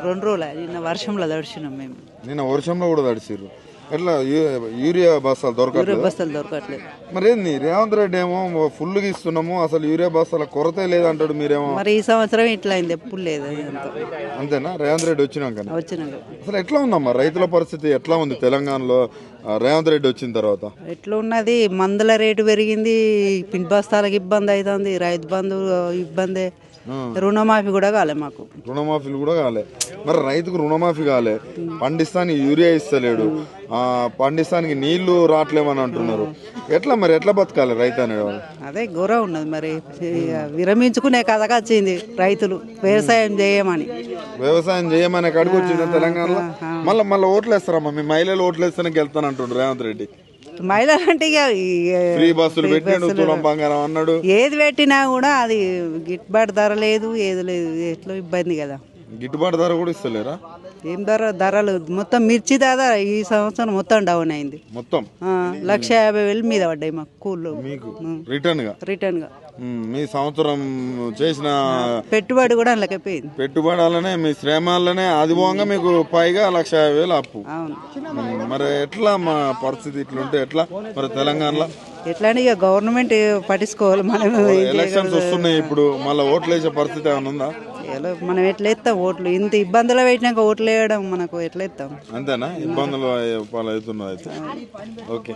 2 రోజులు నిన్న వర్షంలో తడిచినాం మేము. నిన్న వర్షంలో కూడా తడిచిర్రు. ఎట్లా యూరియా బస్తాలు దొరకట్లేదు? బస్తాలు దొరకట్లేదు. మరి ఏంది రేవంత్ రెడ్డి ఏమో ఫుల్గా ఇస్తున్నాము, అసలు యూరియా బస్తాల కొరతే లేదంటాడు, మీరేమో. మరి ఈ సంవత్సరం ఇట్లా అయింది, ఎప్పుడు లేదు. అంతేనా? రేవంత్ రెడ్డి వచ్చినాక వచ్చినాక అసలు ఎట్లా ఉందమ్మా రైతుల పరిస్థితి? ఎట్లా ఉంది తెలంగాణలో రేవంత్ రెడ్డి వచ్చిన తర్వాత? ఎట్లా ఉన్నది, మందుల రేటు పెరిగింది, పిండి బస్తాలకు ఇబ్బంది అవుతుంది, రైతు బంధు ఇబ్బంది, రుణమాఫీ కూడా కాలే మాకు. రుణమాఫీలు కూడా కాలే. మరి రైతుకు రుణమాఫీ కాలే, పండిస్తానికి యూరియా ఇస్తలేడు, పండిస్తానికి నీళ్లు రావట్లేమని అంటున్నారు. ఎట్లా మరి ఎట్లా బతకాలి రైతు అనేవాళ్ళు? అదే ఘోరం ఉన్నది. మరి విరమించుకునే కథగా వచ్చింది రైతులు వ్యవసాయం చేయమని. వ్యవసాయం చేయమని కడుగు వచ్చింది తెలంగాణలో. మళ్ళీ ఓట్లు వేస్తారమ్మా, మీ మహిళలు ఓట్లు వేస్తానికి వెళ్తాను అంటుండ్రు రేవంత్ రెడ్డి. మహిళలు అంటే ఫ్రీ బస్సులు పెట్టాడు, తులం బంగారం అన్నాడు. ఏది పెట్టినా కూడా అది గిట్టుబాటు ధర లేదు, ఏది లేదు, ఎట్లా ఇబ్బంది కదా. గిట్టుబాటు ధర కూడా ఇస్తలేరా? ఏం ధరలు మొత్తం మిర్చి ధర ఈ సంవత్సరం మొత్తం డౌన్ అయింది. మొత్తం 1,50,000 మీద పడ్డాయి మాకు కూళ్ళు. మీకు రిటర్న్ గా మీ సంవత్సరం చేసిన పెట్టుబడి కూడా అందులోకిపోయింది. పెట్టుబడులనే మీ శ్రమాలనే అదిపోగా మీకు పైగా 1,50,000 అప్పు. మరి ఎట్లా మా పరిస్థితి ఇట్లుంటే ఎట్లా మరి తెలంగాణలో? ఎట్లా అంటే ఇక గవర్నమెంట్ పట్టించుకోవాలి. మనం ఎలక్షన్స్ వస్తున్నాయి ఇప్పుడు, మళ్ళీ ఓట్లు వేసే పరిస్థితి ఏమైనా ఉందా? మనం ఎట్లా ఎత్తాం ఓట్లు? ఇంత ఇబ్బందులు పెట్టినాక ఓట్లు వేయడం మనకు ఎట్లా ఎత్తాం? అంతేనా? ఇబ్బందులు అవుతున్నాయి అయితే. ఓకే.